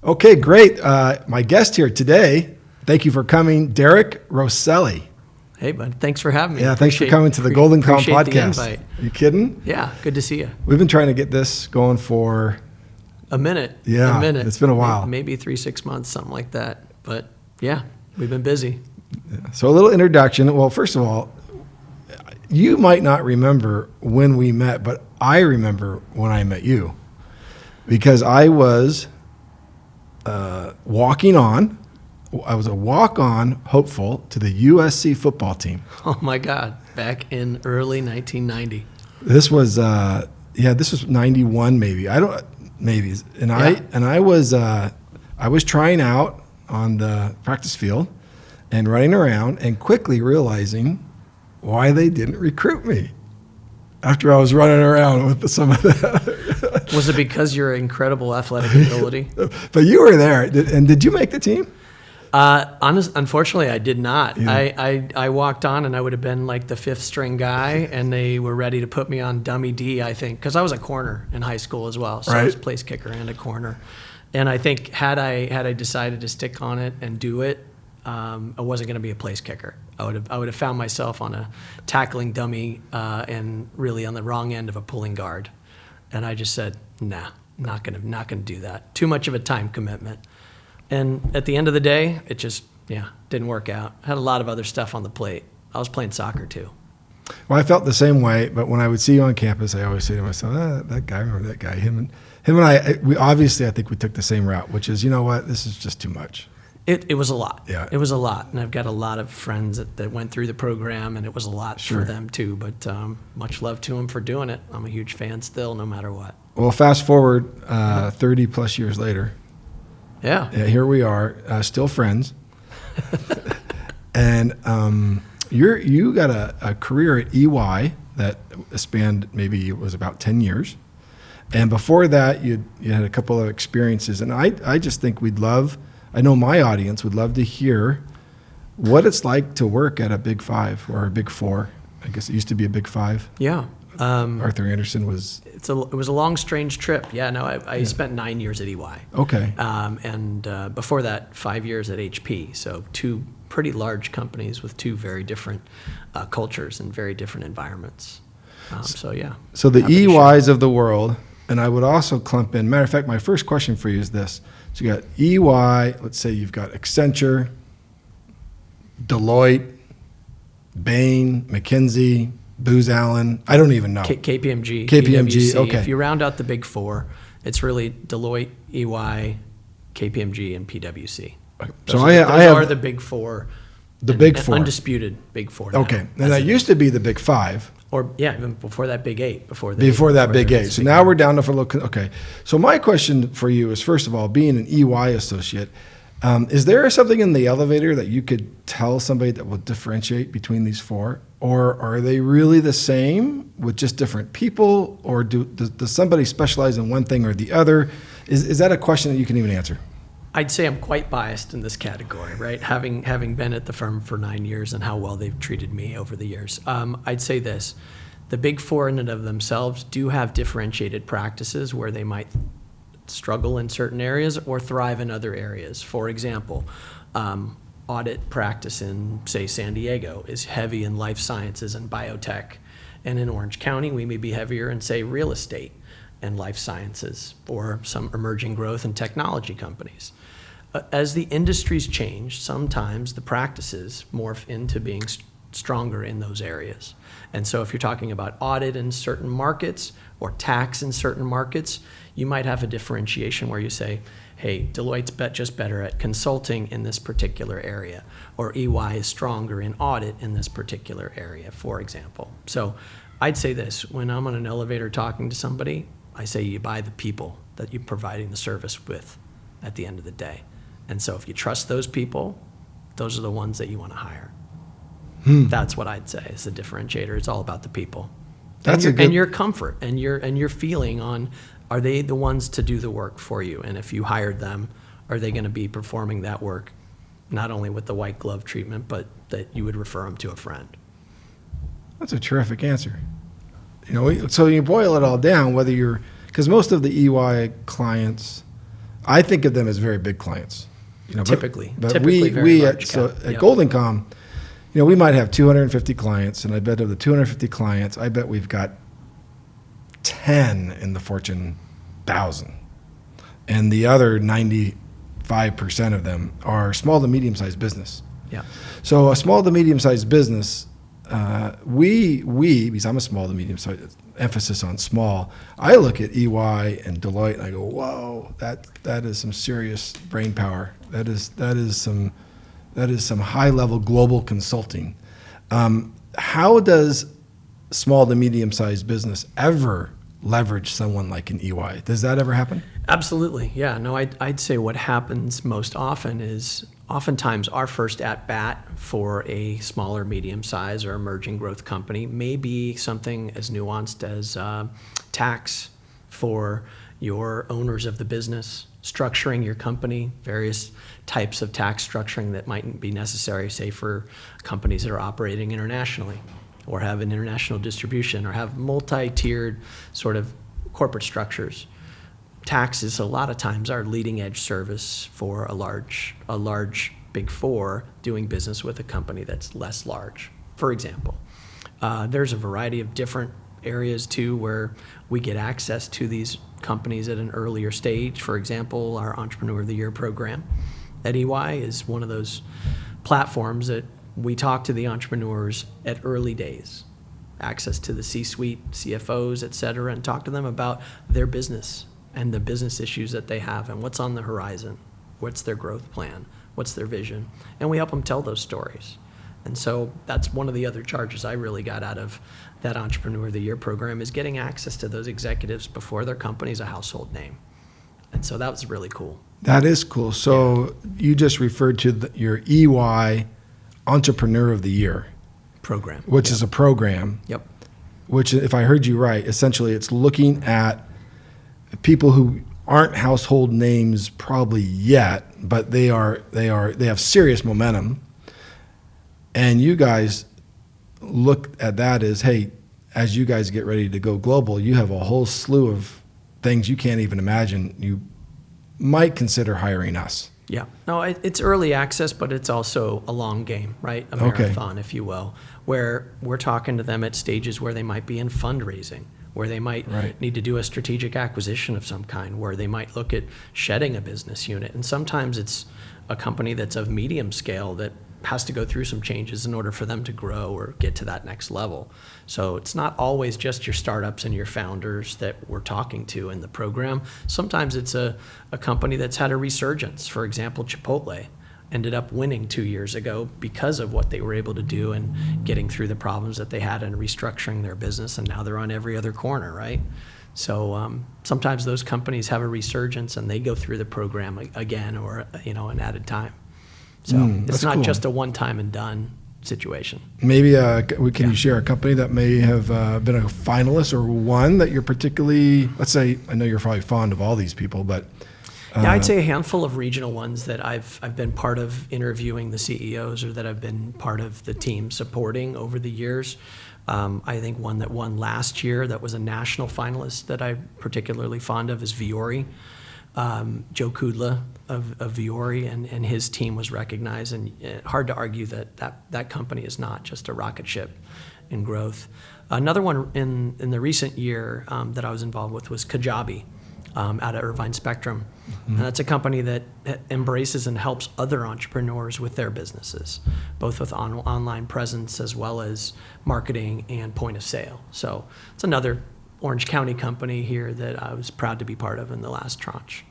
Okay, great. My guest here today, thank you for coming, Derick Roselli. Hey, bud. Thanks for having me. Yeah, thanks for coming to the Golden Calm podcast. The invite. Are you kidding? Yeah, good to see you. We've been trying to get this going for a minute. Yeah, a minute. It's been a while. Maybe 3-6 months, something like that. But yeah, we've been busy. Yeah. So a little introduction. Well, first of all, you might not remember when we met, but I remember when I met you because I was walking on. I was a walk-on hopeful to the USC football team. Oh my God! Back in early 1990. This was this was 91 maybe. And I was trying out on the practice field and running around and quickly realizing why they didn't recruit me after I was running around with some of that. Was it because your incredible athletic ability? But you were there, and did you make the team? Unfortunately, I did not. Yeah. I walked on, and I would have been like the fifth string guy, and they were ready to put me on dummy D, I think, because I was a corner in high school as well. So I was a place kicker and a corner. And I think had I decided to stick on it and do it, I wasn't going to be a place kicker. I would have found myself on a tackling dummy and really on the wrong end of a pulling guard. And I just said, nah, not gonna do that. Too much of a time commitment. And at the end of the day, it just, didn't work out. Had a lot of other stuff on the plate. I was playing soccer too. Well, I felt the same way, but when I would see you on campus, I always say to myself, that guy, remember that guy? Him and I, I think we took the same route, which is, you know what, this is just too much. It was a lot. Yeah. It was a lot. And I've got a lot of friends that went through the program, and it was a lot for them too. But much love to them for doing it. I'm a huge fan still, no matter what. Well, fast forward 30 plus years later. Yeah, here we are, still friends. And you got a career at EY that spanned maybe it was about 10 years. And before that, you had a couple of experiences. And I just think I know my audience would love to hear what it's like to work at a Big Five or a Big Four. I guess it used to be a Big Five. Yeah. Arthur Andersen was... It was a long, strange trip. Yeah, no, I spent 9 years at EY. Okay. And before that, 5 years at HP. So two pretty large companies with two very different cultures and very different environments. So the EYs of the world, and I would also clump in, matter of fact, my first question for you is this. So you got EY, let's say you've got Accenture, Deloitte, Bain, McKinsey, Booz Allen, I don't even know. KPMG, PwC. Okay. If you round out the big four, it's really Deloitte, EY, KPMG, and PwC. Okay. Those are the big four. The big four. Undisputed big four. Now, okay. And that used to be the Big Five. Or, even before that Big Eight. Before that Big Eight. So now we're down to okay. So my question for you is, first of all, being an EY associate, is there something in the elevator that you could tell somebody that will differentiate between these four? Or are they really the same with just different people? Or does somebody specialize in one thing or the other? Is that a question that you can even answer? I'd say I'm quite biased in this category, right? Having been at the firm for 9 years and how well they've treated me over the years. I'd say this. The Big Four in and of themselves do have differentiated practices where they might struggle in certain areas or thrive in other areas. For example, audit practice in, say, San Diego is heavy in life sciences and biotech. And in Orange County, we may be heavier in, say, real estate and life sciences or some emerging growth and technology companies. As the industries change, sometimes the practices morph into being stronger in those areas. And so if you're talking about audit in certain markets or tax in certain markets, you might have a differentiation where you say, hey, Deloitte's just better at consulting in this particular area, or EY is stronger in audit in this particular area, for example. So I'd say this, when I'm on an elevator talking to somebody, I say you buy the people that you're providing the service with at the end of the day. And so if you trust those people, those are the ones that you want to hire. That's what I'd say is the differentiator. It's all about the people. And your comfort and your feeling on, are they the ones to do the work for you? And if you hired them, are they going to be performing that work, not only with the white glove treatment, but that you would refer them to a friend? That's a terrific answer. So you boil it all down, because most of the EY clients, I think of them as very big clients. Typically we large at Goldencom, we might have 250 clients, and I bet of the 250 clients, I bet we've got 10 in the Fortune 1000, and the other 95% of them are small to medium-sized business. Yeah. So a small to medium-sized business, we because I'm a small to medium-sized, emphasis on small. I look at EY and Deloitte and I go, whoa, that is some serious brain power. That is some high-level global consulting. How does small to medium-sized business ever leverage someone like an EY? Does that ever happen? Absolutely. Yeah. No, I'd say what happens most often is oftentimes our first at-bat for a smaller, medium-sized or emerging growth company may be something as nuanced as tax for your owners of the business, structuring your company, various types of tax structuring that might be necessary, say, for companies that are operating internationally or have an international distribution or have multi-tiered sort of corporate structures. Tax is a lot of times our leading edge service for a large Big Four doing business with a company that's less large, for example. There's a variety of different areas too where we get access to these companies at an earlier stage. For example, our Entrepreneur of the Year program at EY is one of those platforms that we talk to the entrepreneurs at early days, access to the C-suite, CFOs, et cetera, and talk to them about their business and the business issues that they have and what's on the horizon, what's their growth plan, what's their vision, and we help them tell those stories. And so that's one of the other charges I really got out of that Entrepreneur of the Year program is getting access to those executives before their company's a household name. And so that was really cool. That is cool. So you just referred to your EY Entrepreneur of the Year program, which is a program. Yep. Which, if I heard you right, essentially it's looking at people who aren't household names probably yet, but they have serious momentum. And you guys look at that as, hey, as you guys get ready to go global, you have a whole slew of things you can't even imagine. You might consider hiring us. Yeah. No, it's early access, but it's also a long game, right? A marathon, if you will, where we're talking to them at stages where they might be in fundraising, where they might need to do a strategic acquisition of some kind, where they might look at shedding a business unit. And sometimes it's a company that's of medium scale that has to go through some changes in order for them to grow or get to that next level. So it's not always just your startups and your founders that we're talking to in the program. Sometimes it's a company that's had a resurgence. For example, Chipotle ended up winning 2 years ago because of what they were able to do and getting through the problems that they had in restructuring their business, and now they're on every other corner, right? So sometimes those companies have a resurgence and they go through the program again or an added time. So it's not just a one-time and done situation. Maybe can you share a company that may have been a finalist or one that you're particularly, let's say, I know you're probably fond of all these people, but... Yeah, I'd say a handful of regional ones that I've been part of interviewing the CEOs or that I've been part of the team supporting over the years. I think one that won last year that was a national finalist that I'm particularly fond of is Vuori. Joe Kudla of Vuori and his team was recognized, and hard to argue that company is not just a rocket ship in growth. Another one in the recent year that I was involved with was Kajabi out of Irvine Spectrum. Mm-hmm. And that's a company that embraces and helps other entrepreneurs with their businesses, both with online presence as well as marketing and point of sale. So it's another Orange County company here that I was proud to be part of in the last tranche.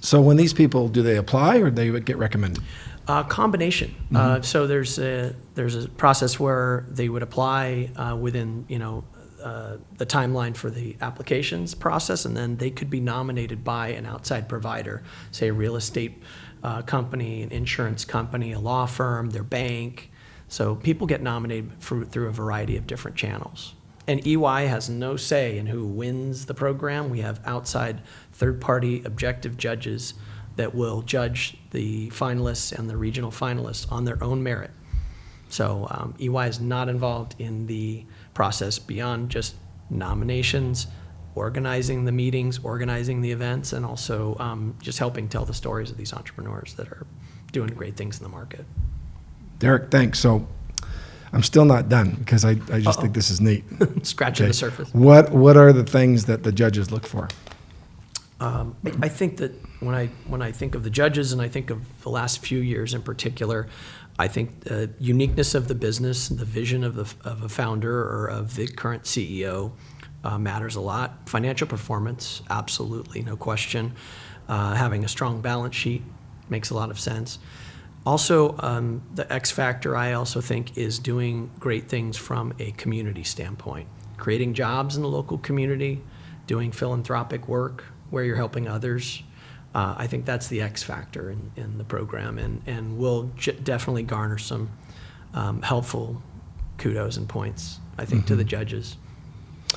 So when these people, do they apply or they would get recommended? Combination. Mm-hmm. So there's a process where they would apply within the timeline for the applications process, and then they could be nominated by an outside provider, say a real estate company, an insurance company, a law firm, their bank. So people get nominated through a variety of different channels. And EY has no say in who wins the program. We have outside third-party objective judges that will judge the finalists and the regional finalists on their own merit. So EY is not involved in the process beyond just nominations, organizing the meetings, organizing the events, and also just helping tell the stories of these entrepreneurs that are doing great things in the market. Derek, thanks. So I'm still not done because I just think this is neat. Scratching the surface. What are the things that the judges look for? I think that when I think of the judges and I think of the last few years in particular, I think the uniqueness of the business, the vision of a founder or of the current CEO matters a lot. Financial performance, absolutely, no question. Having a strong balance sheet makes a lot of sense. Also, the X factor, I also think, is doing great things from a community standpoint. Creating jobs in the local community, doing philanthropic work where you're helping others. I think that's the X factor in the program, and will definitely garner some helpful kudos and points, I think, to the judges.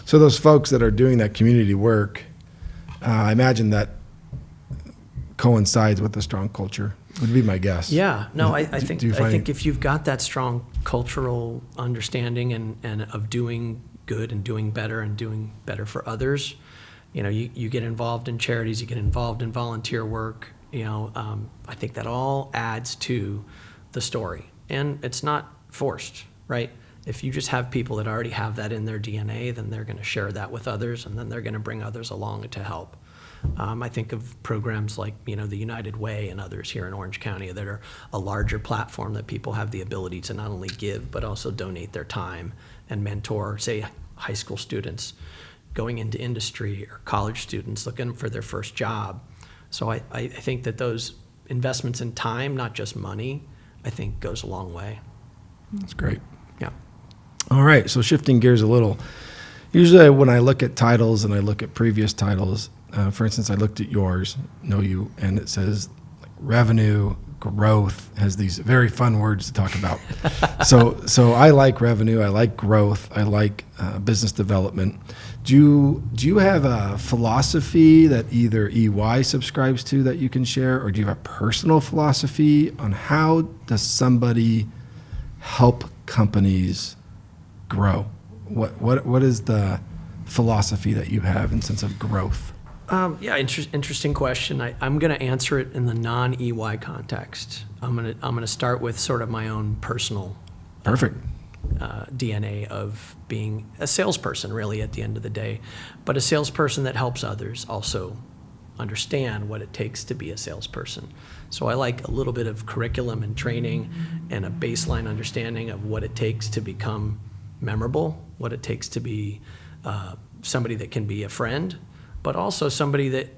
So those folks that are doing that community work, I imagine that coincides with a strong culture, would be my guess. Yeah, no, I think if you've got that strong cultural understanding and of doing good and doing better for others, you get involved in charities, you get involved in volunteer work, I think that all adds to the story. And it's not forced, right? If you just have people that already have that in their DNA, then they're going to share that with others, and then they're going to bring others along to help. I think of programs like, the United Way and others here in Orange County that are a larger platform that people have the ability to not only give, but also donate their time and mentor, say, high school students going into industry or college students looking for their first job. So I think that those investments in time, not just money, I think goes a long way. That's great. Yeah. All right, so shifting gears a little. Usually when I look at titles and I look at previous titles, for instance, I looked at yours, Know You, and it says like revenue, growth, has these very fun words to talk about. So I like revenue, I like growth, I like business development. Do you have a philosophy that either EY subscribes to that you can share, or do you have a personal philosophy on how does somebody help companies grow? What is the philosophy that you have in sense of growth? Interesting question. I'm going to answer it in the non-EY context. I'm going to start with sort of my own personal Perfect. DNA of being a salesperson, really, at the end of the day, but a salesperson that helps others also understand what it takes to be a salesperson. So I like a little bit of curriculum and training and a baseline understanding of what it takes to become memorable, what it takes to be somebody that can be a friend, but also somebody that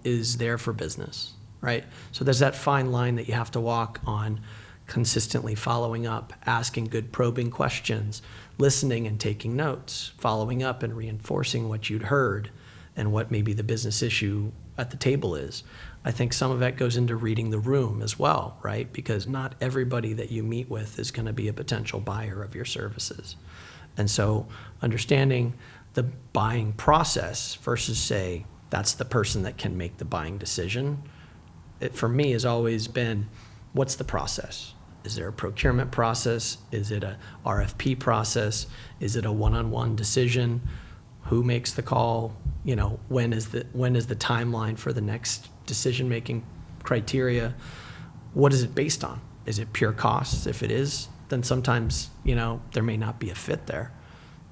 is there for business, right? So there's that fine line that you have to walk on, consistently following up, asking good probing questions, listening and taking notes, following up and reinforcing what you'd heard and what maybe the business issue at the table is. I think some of that goes into reading the room as well, right? Because not everybody that you meet with is going to be a potential buyer of your services. And so understanding the buying process versus, say, that's the person that can make the buying decision, it for me has always been, what's the process? Is there a procurement process? Is it a RFP process? Is it a one-on-one decision? Who makes the call? When is the timeline for the next decision-making criteria? What is it based on? Is it pure costs? If it is, then sometimes, there may not be a fit there.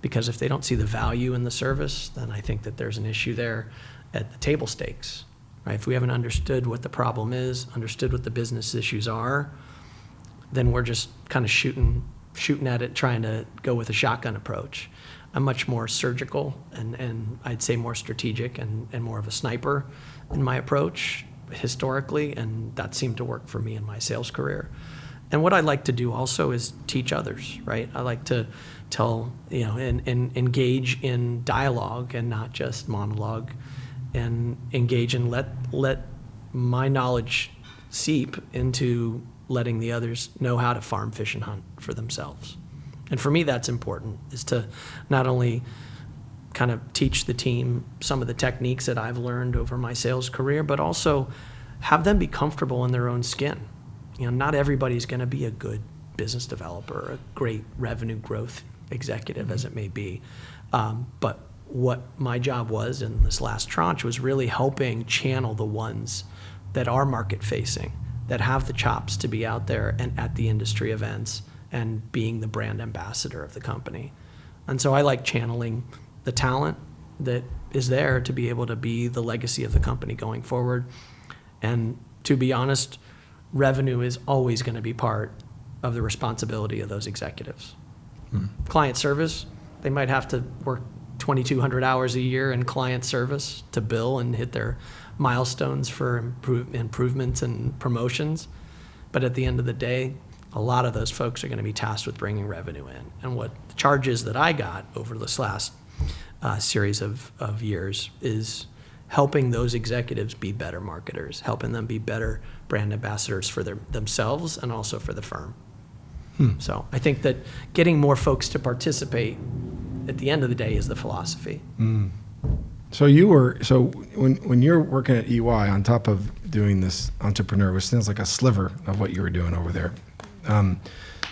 Because if they don't see the value in the service, then I think that there's an issue there at the table stakes, right? If we haven't understood what the problem is, understood what the business issues are, then we're just kind of shooting at it, trying to go with a shotgun approach. I'm much more surgical and I'd say more strategic and more of a sniper in my approach historically, and that seemed to work for me in my sales career. And what I like to do also is teach others, right? I like to tell, and engage in dialogue and not just monologue, and engage and let my knowledge seep into letting the others know how to farm, fish, and hunt for themselves. And for me, that's important, is to not only kind of teach the team some of the techniques that I've learned over my sales career, but also have them be comfortable in their own skin. Not everybody's going to be a good business developer, a great revenue growth executive, as it may be. But what my job was in this last tranche was really helping channel the ones that are market facing, that have the chops to be out there and at the industry events and being the brand ambassador of the company. And so I like channeling the talent that is there to be able to be the legacy of the company going forward. And to be honest, revenue is always going to be part of the responsibility of those executives. Client service, they might have to work 2,200 hours a year in client service to bill and hit their milestones for improvements and promotions. But at the end of the day, a lot of those folks are going to be tasked with bringing revenue in. And what the charges that I got over this last series of years is helping those executives be better marketers, helping them be better brand ambassadors for themselves and also for the firm. So I think that getting more folks to participate at the end of the day is the philosophy. So when you're working at EY on top of doing this entrepreneur, which sounds like a sliver of what you were doing over there,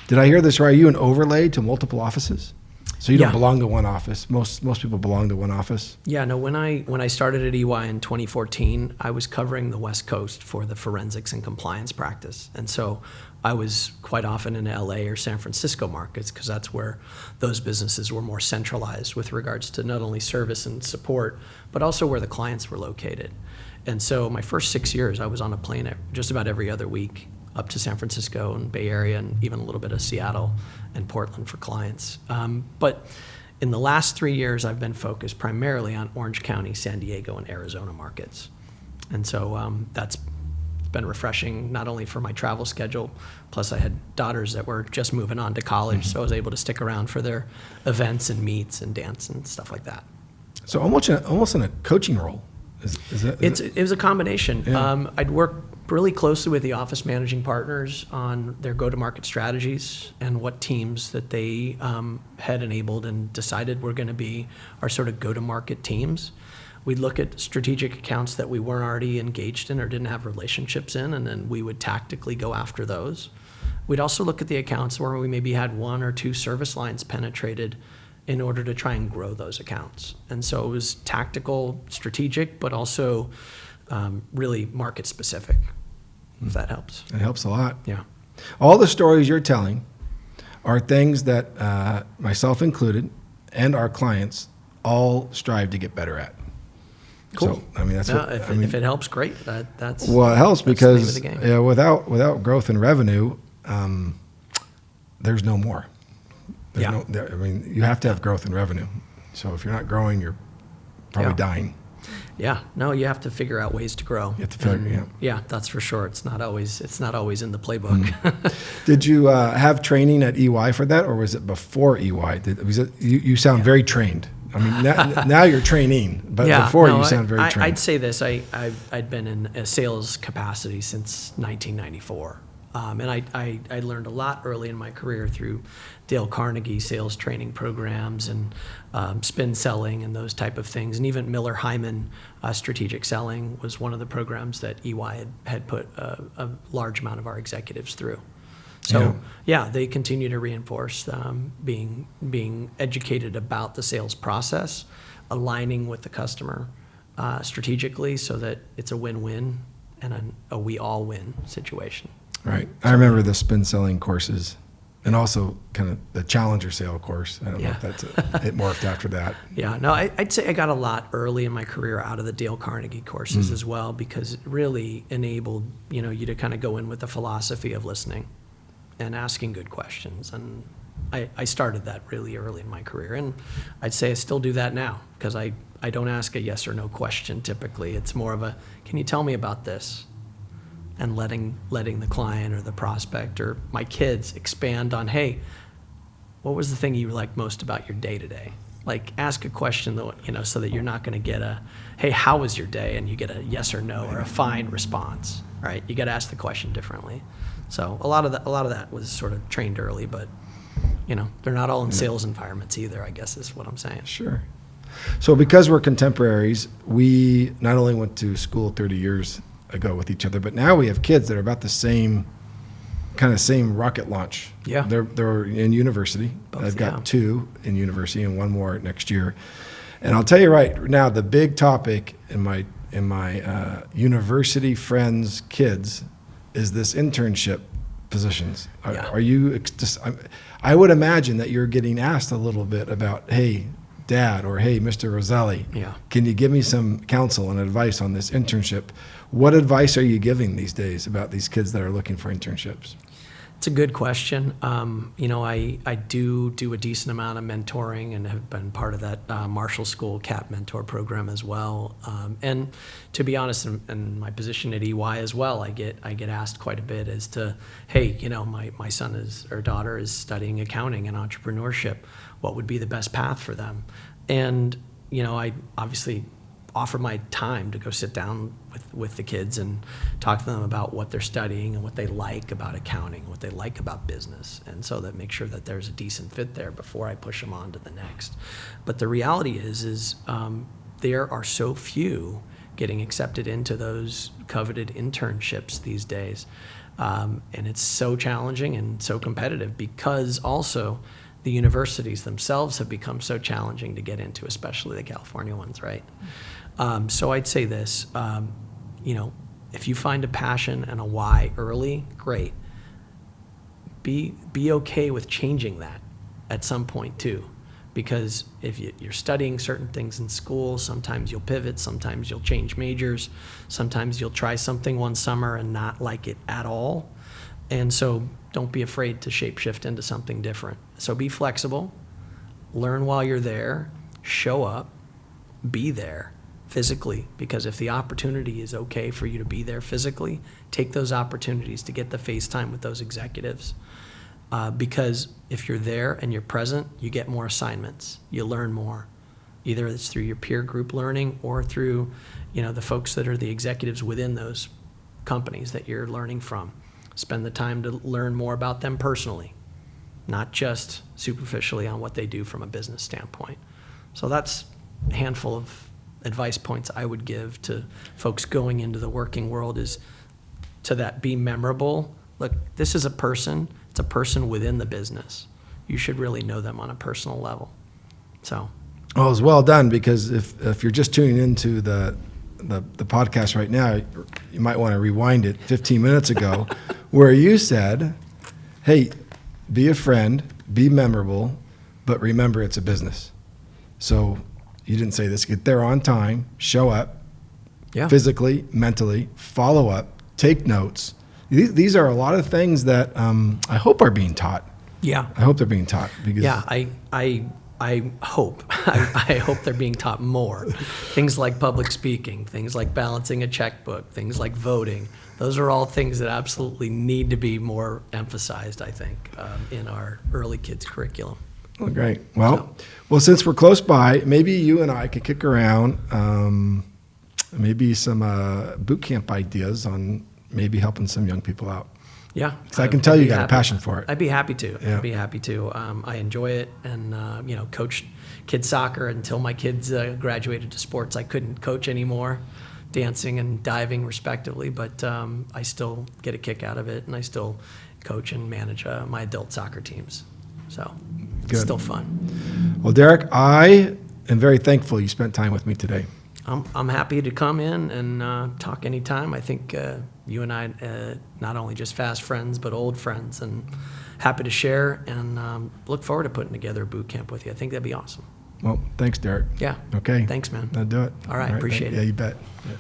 did I hear this right? Are you an overlay to multiple offices? So you don't belong to one office. Most people belong to one office. Yeah, no. When I started at EY in 2014, I was covering the West Coast for the forensics and compliance practice, and so I was quite often in LA or San Francisco markets because that's where those businesses were more centralized with regards to not only service and support, but also where the clients were located. And so my first 6 years, I was on a plane just about every other week up to San Francisco and Bay Area and even a little bit of Seattle and Portland for clients. But in the last 3 years, I've been focused primarily on Orange County, San Diego, and Arizona markets. And so that's been refreshing, not only for my travel schedule, plus I had daughters that were just moving on to college, so I was able to stick around for their events and meets and dance and stuff like that. So almost in a coaching role. It was a combination. Yeah. I'd work really closely with the office managing partners on their go-to-market strategies and what teams that they had enabled and decided were going to be our sort of go-to-market teams. We'd look at strategic accounts that we weren't already engaged in or didn't have relationships in, and then we would tactically go after those. We'd also look at the accounts where we maybe had 1 or 2 service lines penetrated in order to try and grow those accounts. And so it was tactical, strategic, but also really market specific, if that helps. It helps a lot. Yeah. All the stories you're telling are things that myself included and our clients all strive to get better at. Cool. So, I mean, that's if it helps, great. That's well, it helps because the name of the game. Without growth in revenue, there's no more. You have to have growth in revenue. So if you're not growing, you're probably dying. Yeah. No, you have to figure out ways to grow. You have to figure. Yeah, that's for sure. It's not always in the playbook. Did you have training at EY for that, or was it before EY? You sound very trained. I mean, now you're training, but before you sound very trained. I'd say this. I'd been in a sales capacity since 1994. And I learned a lot early in my career through Dale Carnegie sales training programs and spin selling and those type of things. And even Miller Heiman strategic selling was one of the programs that EY had put a large amount of our executives through. So they continue to reinforce being educated about the sales process, aligning with the customer strategically so that it's a win-win and a we all win situation. Right. I remember the spin selling courses and also kind of the challenger sale course. I don't know if it morphed after that. Yeah. No, I'd say I got a lot early in my career out of the Dale Carnegie courses as well, because it really enabled, you to kind of go in with the philosophy of listening and asking good questions. And I started that really early in my career. And I'd say I still do that now, because I don't ask a yes or no question typically. It's more of a, can you tell me about this? And letting the client or the prospect or my kids expand on, hey, what was the thing you liked most about your day today? Like, ask a question though, so that you're not going to get a, hey, how was your day? And you get a yes or no or a fine response, right? You got to ask the question differently. So a lot of that was sort of trained early, but they're not all in sales environments either, I guess is what I'm saying. Sure. So because we're contemporaries, we not only went to school 30 years ago with each other, but now we have kids that are about the same rocket launch. Yeah. They're in university. Both, I've got 2 in university and 1 more next year. And I'll tell you right now, the big topic in my university friends' kids is this internship positions. Are you just? I would imagine that you're getting asked a little bit about, hey, Dad, or hey, Mr. Roselli, can you give me some counsel and advice on this internship? What advice are you giving these days about these kids that are looking for internships? It's a good question. I do a decent amount of mentoring and have been part of that Marshall School CAP mentor program as well. And to be honest, in my position at EY as well, I get asked quite a bit as to, hey, my son or daughter is studying accounting and entrepreneurship. What would be the best path for them? And I obviously offer my time to go sit down with the kids and talk to them about what they're studying and what they like about accounting, what they like about business, and so that make sure that there's a decent fit there before I push them on to the next. But the reality is there are so few getting accepted into those coveted internships these days, and it's so challenging and so competitive because also the universities themselves have become so challenging to get into, especially the California ones, right? So I'd say this, if you find a passion and a why early, great. Be okay with changing that at some point too, because if you're studying certain things in school, sometimes you'll pivot, sometimes you'll change majors, sometimes you'll try something one summer and not like it at all. And so don't be afraid to shapeshift into something different. So be flexible, learn while you're there, show up, be there physically, because if the opportunity is okay for you to be there physically, take those opportunities to get the face time with those executives. Because if you're there and you're present, you get more assignments, you learn more. Either it's through your peer group learning or through, the folks that are the executives within those companies that you're learning from. Spend the time to learn more about them personally, not just superficially on what they do from a business standpoint. So that's a handful of advice points I would give to folks going into the working world is to that be memorable. Look, this is a person. It's a person within the business. You should really know them on a personal level. So. Well, it's well done, because if you're just tuning into the podcast right now, you might want to rewind it 15 minutes ago where you said, hey, be a friend, be memorable, but remember it's a business. So you didn't say this, get there on time, show up, physically, mentally, follow up, take notes. These are a lot of things that I hope are being taught. Yeah. I hope they're being taught. Because I hope. I hope they're being taught more. Things like public speaking, things like balancing a checkbook, things like voting. Those are all things that absolutely need to be more emphasized, I think, in our early kids curriculum. Oh, great. Well, since we're close by, maybe you and I could kick around maybe some boot camp ideas on maybe helping some young people out. Yeah. Because I can tell you got a passion for it. I'd be happy to. Yeah. I'd be happy to. I enjoy it, and coached kids soccer until my kids graduated to sports. I couldn't coach anymore, dancing and diving respectively, but I still get a kick out of it, and I still coach and manage my adult soccer teams. So it's still fun. Well, Derick, I am very thankful you spent time with me today. I'm happy to come in and talk anytime. I think you and I, not only just fast friends, but old friends, and happy to share, and look forward to putting together a boot camp with you. I think that'd be awesome. Well, thanks, Derick. Yeah. Okay. Thanks, man. I'll do it. All right. Appreciate it. Yeah, you bet. Yeah.